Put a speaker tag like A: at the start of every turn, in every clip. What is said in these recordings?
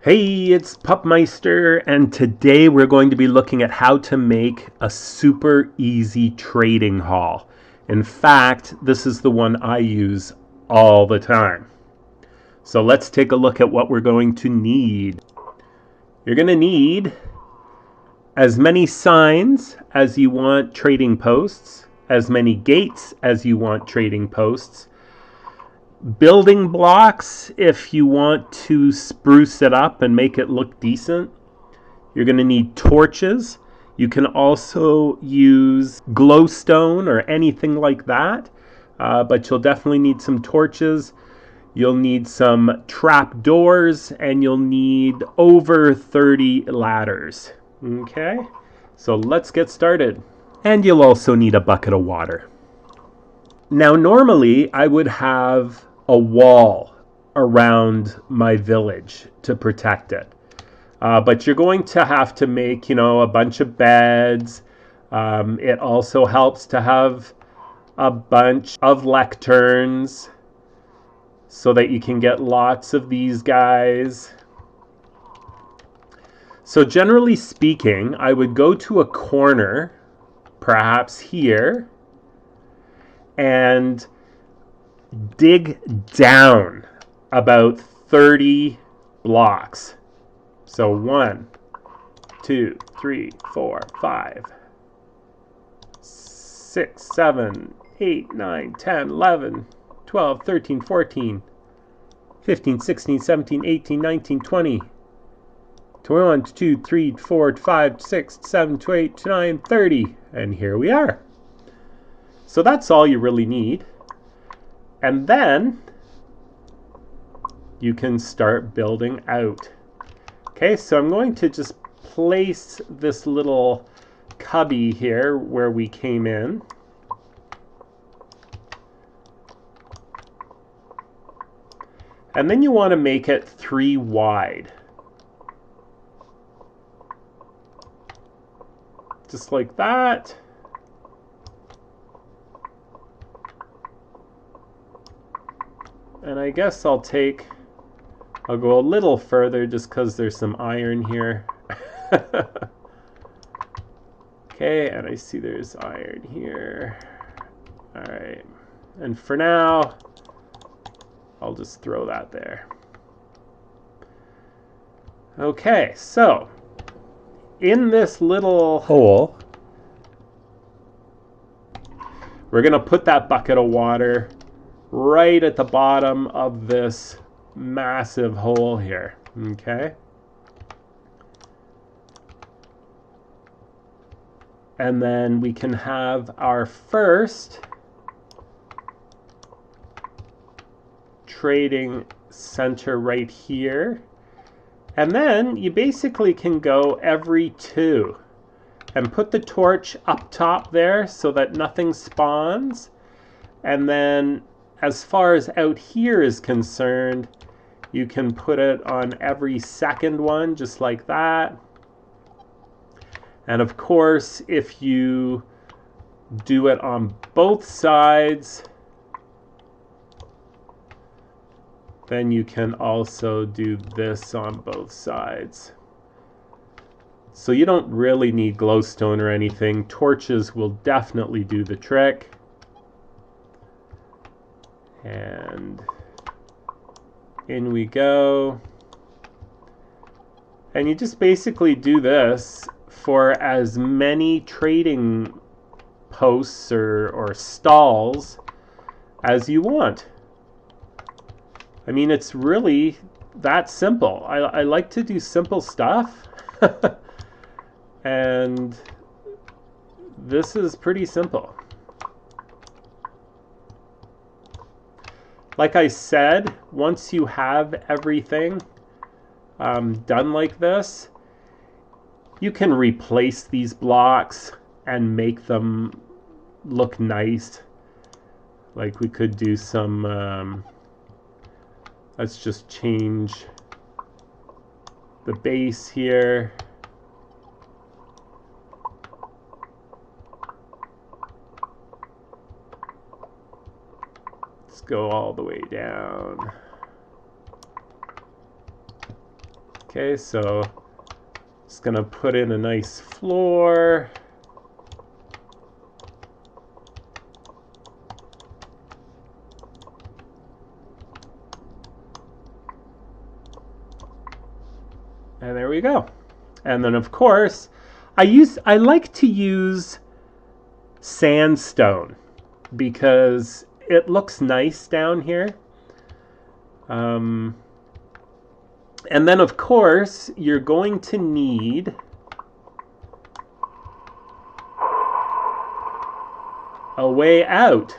A: Hey, it's Pupmeister, and today we're going to be looking at how to make a super easy trading haul. In fact, this is the one I use all the time. So let's take a look at what we're going to need. You're going to need as many signs as you want trading posts, as many gates as you want trading posts, building blocks if you want to spruce it up and make it look decent. You're going to need torches. You can also use glowstone or anything like that, but you'll definitely need some torches. You'll need some trapdoors, and you'll need over 30 ladders. Okay, so let's get started. And you'll also need a bucket of water. Now, normally I would have a wall around my village to protect it. But you're going to have to make, a bunch of beds. It also helps to have a bunch of lecterns so that you can get lots of these guys. So generally speaking, I would go to a corner, perhaps here, and dig down about 30 blocks. So 1, 2, 3, 4, 5, 6, 7, 8, 9, 10, 11, 12, 13, 14, 15, 16, 17, 18, 19, 20, 21, 2, 3, 4, 5, 6, 7, 8, 9, 30. And here we are. So that's all you really need. And then you can start building out. Okay, so I'm going to just place this little cubby here where we came in. And then you want to make it 3 wide. Just like that. And I guess I'll go a little further just because there's some iron here. Okay, and I see there's iron here. All right, and for now, I'll just throw that there. Okay, so in this little hole, we're gonna put that bucket of water right at the bottom of this massive hole here, okay? And then we can have our first trading center right here. And then you basically can go every 2 and put the torch up top there so that nothing spawns. And then as far as out here is concerned, you can put it on every second one, just like that. And of course, if you do it on both sides, then you can also do this on both sides. So you don't really need glowstone or anything. Torches will definitely do the trick. And in we go. And you just basically do this for as many trading posts or stalls as you want. I mean, it's really that simple. I like to do simple stuff. And this is pretty simple. Like I said, once you have everything done like this, you can replace these blocks and make them look nice. Like we could do some, let's just change the base here. Go all the way down. Okay, so just gonna put in a nice floor. And there we go. And then of course, I like to use sandstone because it looks nice down here. And then of course, you're going to need a way out.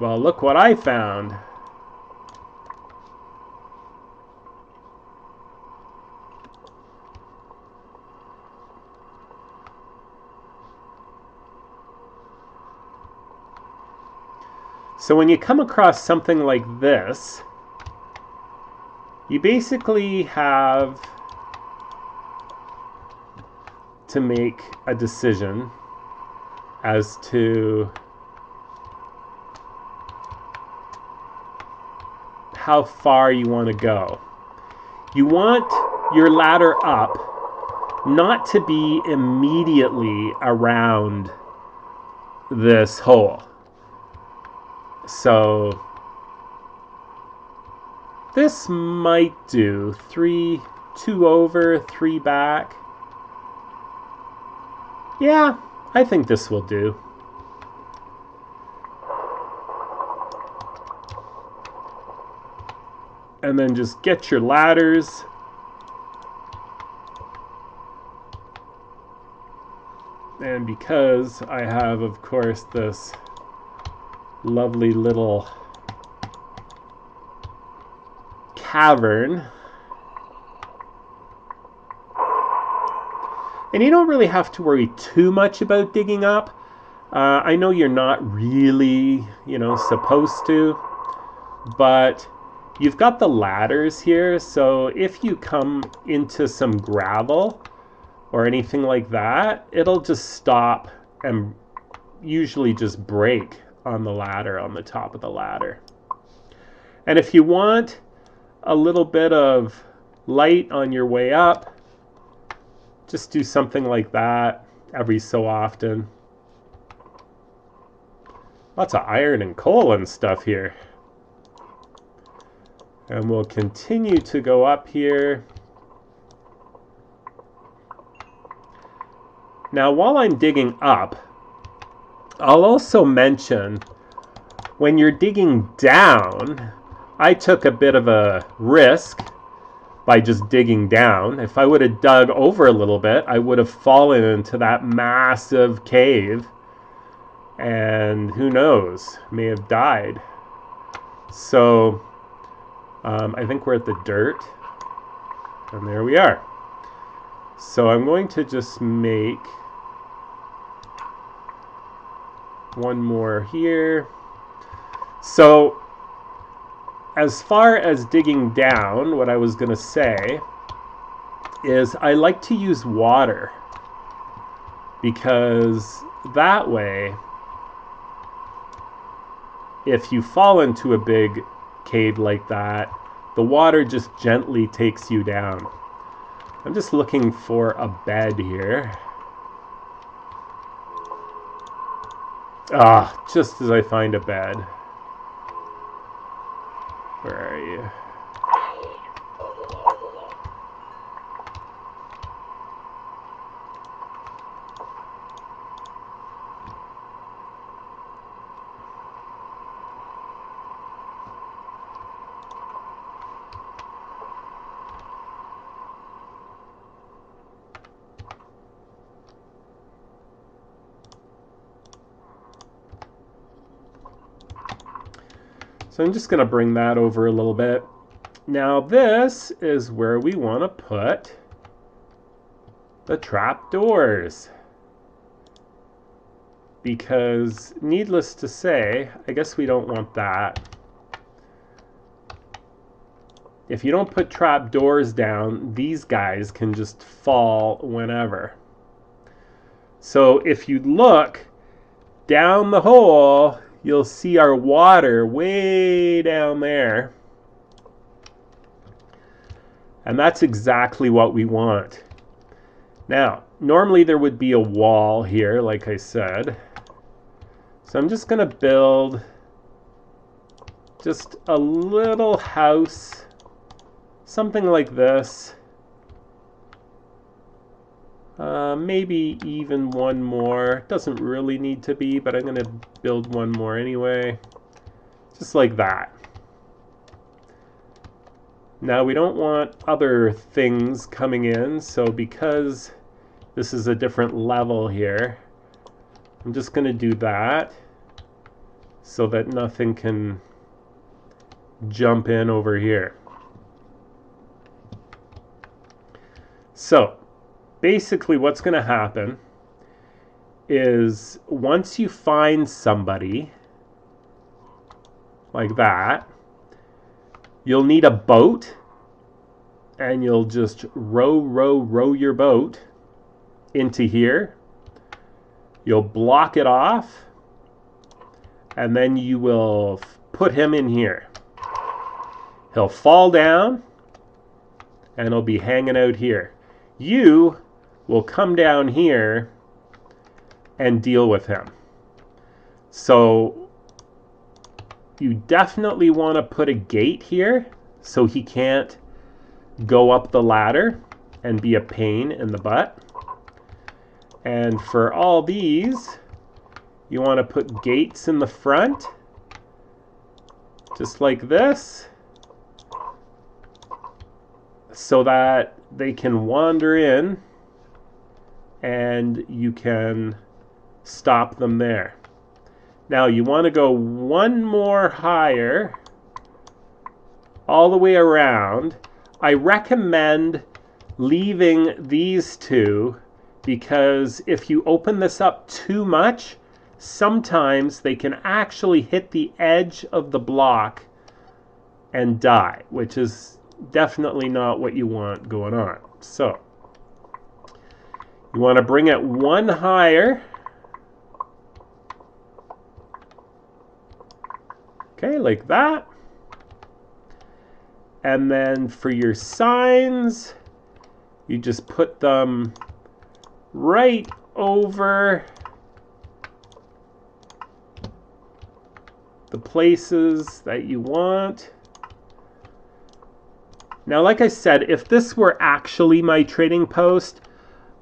A: Well, look what I found. So when you come across something like this, you basically have to make a decision as to how far you want to go. You want your ladder up not to be immediately around this hole. So this might do 2 over, 3 back. Yeah, I think this will do. And then just get your ladders. And because I have, of course, this lovely little cavern, and you don't really have to worry too much about digging up. I know you're not really, supposed to, but you've got the ladders here, so if you come into some gravel or anything like that, it'll just stop and usually just break on the ladder, on the top of the ladder. And if you want a little bit of light on your way up, just do something like that every so often. Lots of iron and coal and stuff here. And we'll continue to go up here. Now, while I'm digging up, I'll also mention when you're digging down, I took a bit of a risk by just digging down. If I would have dug over a little bit, I would have fallen into that massive cave, and who knows, may have died. So I think we're at the dirt, and there we are. So I'm going to just make one more here. So as far as digging down, what I was going to say is I like to use water, because that way, if you fall into a big cave like that, the water just gently takes you down. I'm just looking for a bed here. Just as I find a bed. Where are you? So I'm just going to bring that over a little bit. Now this is where we want to put the trapdoors. Because needless to say, I guess we don't want that. If you don't put trapdoors down, these guys can just fall whenever. So if you look down the hole, you'll see our water way down there. And that's exactly what we want. Now, normally there would be a wall here, like I said. So I'm just going to build just a little house, something like this. Maybe even one more. Doesn't really need to be, but I'm going to build one more anyway. Just like that. Now we don't want other things coming in, so because this is a different level here, I'm just going to do that so that nothing can jump in over here. So basically what's going to happen is once you find somebody like that, you'll need a boat, and you'll just row your boat into here. You'll block it off, and then you will put him in here. He'll fall down, and he'll be hanging out here. You will come down here and deal with him. So you definitely want to put a gate here so he can't go up the ladder and be a pain in the butt. And for all these, you want to put gates in the front, just like this, so that they can wander in and you can stop them there. Now you want to go one more higher all the way around. I recommend leaving these two because if you open this up too much, sometimes they can actually hit the edge of the block and die, which is definitely not what you want going on. So you want to bring it one higher. Okay, like that. And then for your signs, you just put them right over the places that you want. Now, like I said, if this were actually my trading post,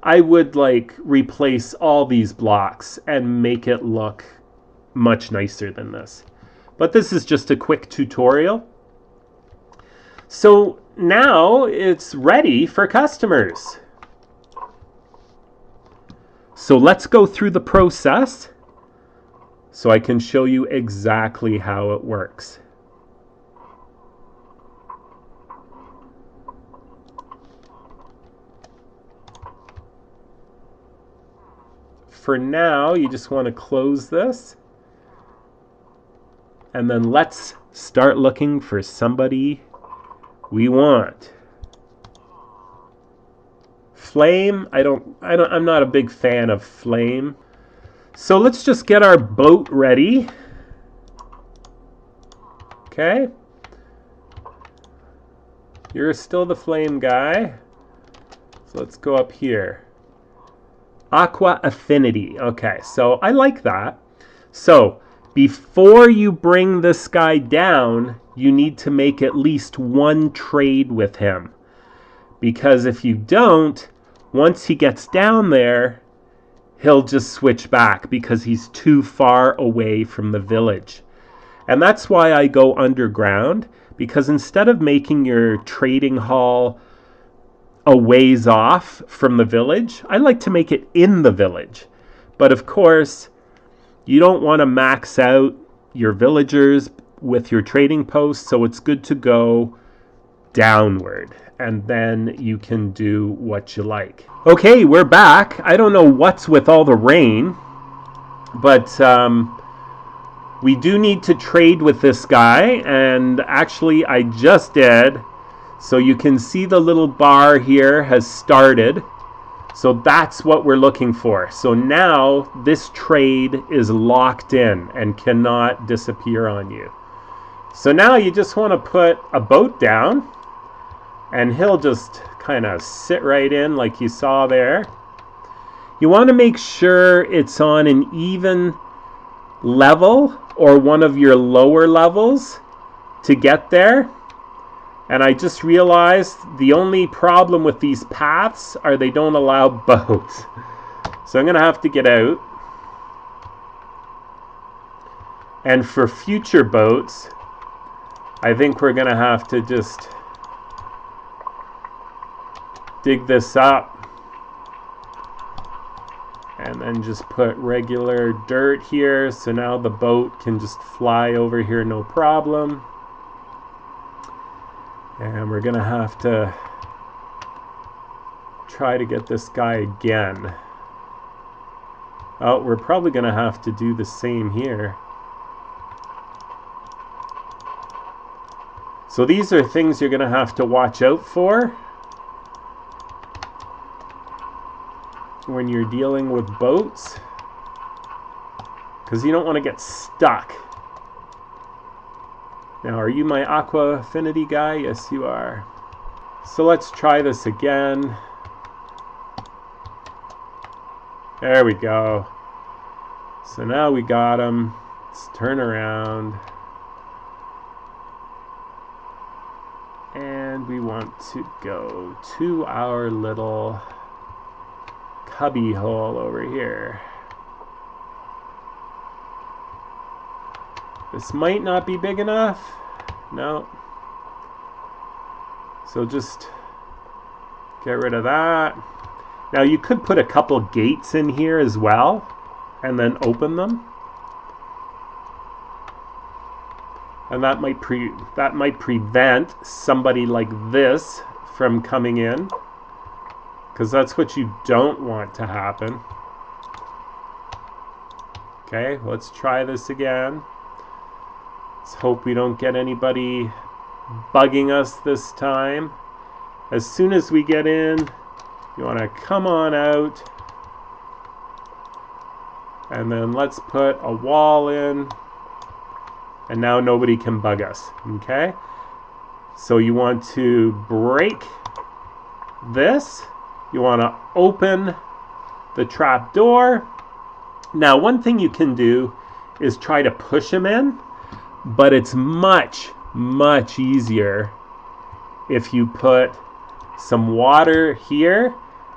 A: I would replace all these blocks and make it look much nicer than this. But this is just a quick tutorial. So now it's ready for customers. So let's go through the process so I can show you exactly how it works. For now, you just want to close this. And then let's start looking for somebody we want. Flame, I'm not a big fan of flame. So let's just get our boat ready. Okay. You're still the flame guy. So let's go up here. Aqua affinity. Okay, so I like that. So before you bring this guy down, you need to make at least one trade with him. Because if you don't, once he gets down there, he'll just switch back because he's too far away from the village. And that's why I go underground, because instead of making your trading hall a ways off from the village, I like to make it in the village. But of course, you don't want to max out your villagers with your trading posts, so it's good to go downward, and then you can do what you like. Okay, we're back. I don't know what's with all the rain, but we do need to trade with this guy, and actually I just did. So you can see the little bar here has started. So that's what we're looking for. So now this trade is locked in and cannot disappear on you. So now you just want to put a boat down, And he'll just kind of sit right in like you saw there. You want to make sure it's on an even level or one of your lower levels to get there. And I just realized the only problem with these paths are they don't allow boats. So I'm going to have to get out. And for future boats, I think we're going to have to just dig this up and then just put regular dirt here, so now the boat can just fly over here no problem. And we're gonna have to try to get this guy again. Oh, we're probably gonna have to do the same here. So these are things you're gonna have to watch out for when you're dealing with boats, because you don't want to get stuck. Now, are you my Aqua Affinity guy? Yes, you are. So let's try this again. There we go. So now we got him. Let's turn around. And we want to go to our little cubby hole over here. This might not be big enough. No. So just get rid of that. Now you could put a couple gates in here as well and then open them. And that might prevent somebody like this from coming in, because that's what you don't want to happen. Okay, let's try this again. Let's hope we don't get anybody bugging us this time. As soon as we get in, you want to come on out. And then let's put a wall in. And now nobody can bug us. Okay? So you want to break this. You want to open the trap door. Now, one thing you can do is try to push him in, but it's much, much easier if you put some water here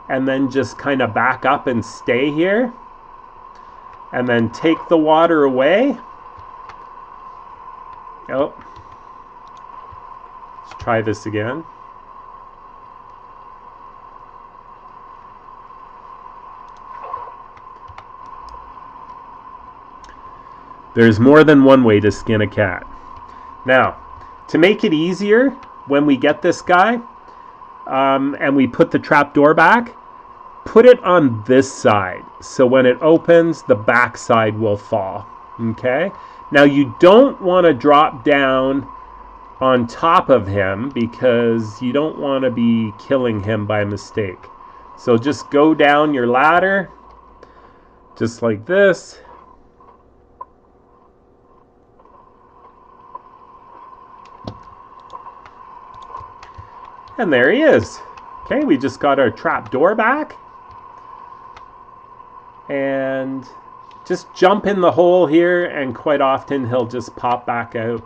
A: and then just kind of back up and stay here and then take the water away. Oh, let's try this again. There's more than one way to skin a cat. Now, to make it easier, when we get this guy and we put the trap door back, put it on this side. So when it opens, the back side will fall. Okay? Now you don't want to drop down on top of him because you don't want to be killing him by mistake. So just go down your ladder, just like this. And there he is. Okay, we just got our trap door back. And just jump in the hole here, and quite often he'll just pop back out.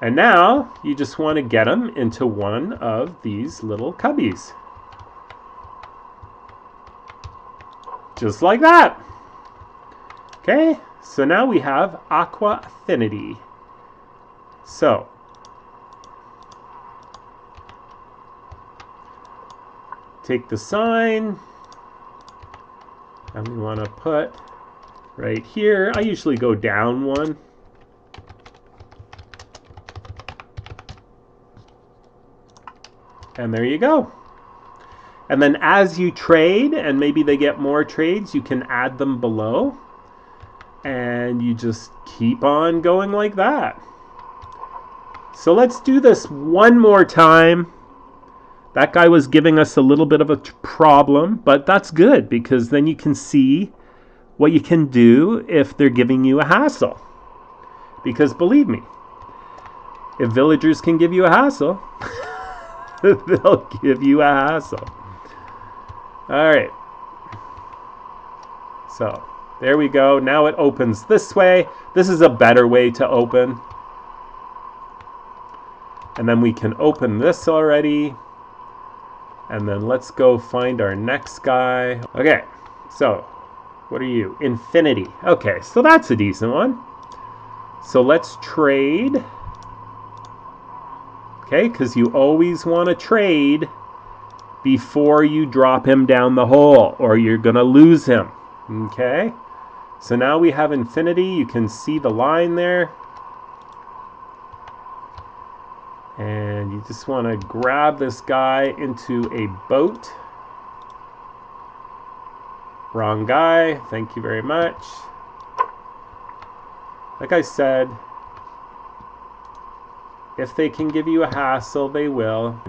A: And now you just want to get him into one of these little cubbies. Just like that. Okay, so now we have Aqua Affinity. So take the sign, and we want to put right here. I usually go down one. And there you go. And then as you trade, and maybe they get more trades, you can add them below. And you just keep on going like that. So let's do this one more time. That guy was giving us a little bit of a problem, but that's good because then you can see what you can do if they're giving you a hassle. Because believe me, if villagers can give you a hassle, they'll give you a hassle. All right. So there we go. Now it opens this way. This is a better way to open. And then we can open this already. And then let's go find our next guy. Okay, so what are you? Infinity. Okay, so that's a decent one. So let's trade. Okay, because you always want to trade before you drop him down the hole, or you're going to lose him. Okay, so now we have infinity. You can see the line there. And you just want to grab this guy into a boat. Wrong guy. Thank you very much. Like I said, if they can give you a hassle, they will.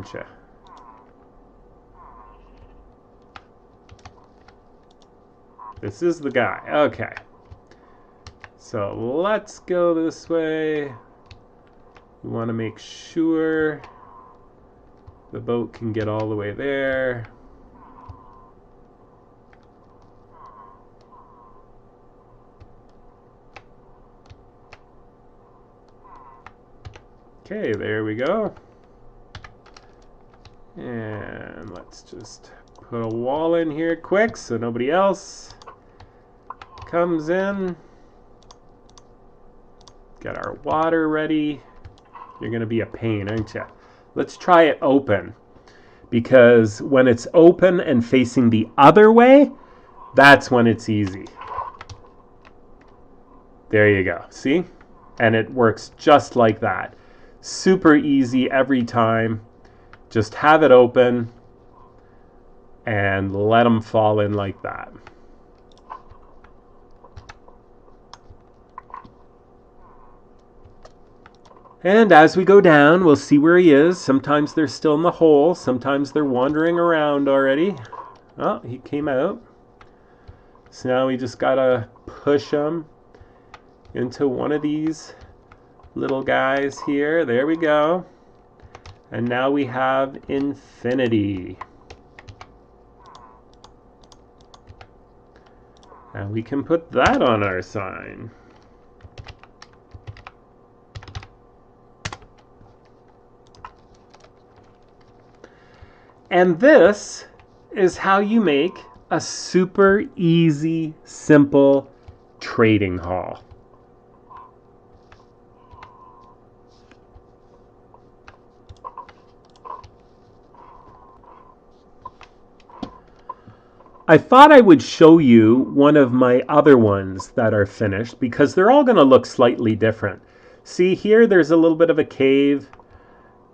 A: This is the guy. Okay. So let's go this way. We want to make sure the boat can get all the way there. Okay, there we go. And let's just put a wall in here quick so nobody else comes in. Got our water ready. You're going to be a pain, aren't you? Let's try it open. Because when it's open and facing the other way, that's when it's easy. There you go. See? And it works just like that. Super easy every time. Just have it open and let them fall in like that. And as we go down, we'll see where he is. Sometimes they're still in the hole. Sometimes they're wandering around already. Oh, he came out. So now we just gotta push him into one of these little guys here. There we go. And now we have infinity. And we can put that on our sign. And this is how you make a super easy, simple trading hall. I thought I would show you one of my other ones that are finished because they're all going to look slightly different. See here, there's a little bit of a cave,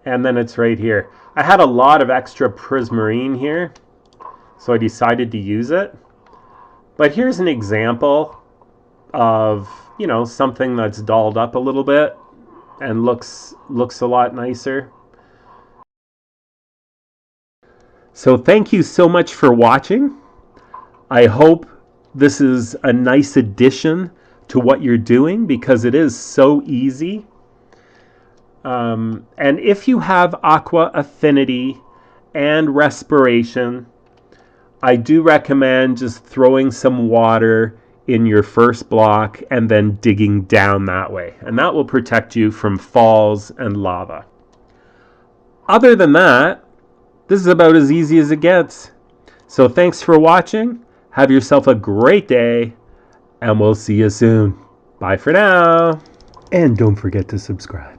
A: and then it's right here. I had a lot of extra prismarine here, so I decided to use it. But here's an example of, you know, something that's dolled up a little bit and looks a lot nicer. So thank you so much for watching. I hope this is a nice addition to what you're doing because it is so easy. And if you have aqua affinity and respiration, I do recommend just throwing some water in your first block and then digging down that way. And that will protect you from falls and lava. Other than that, this is about as easy as it gets. So thanks for watching. Have yourself a great day, and we'll see you soon. Bye for now. And don't forget to subscribe.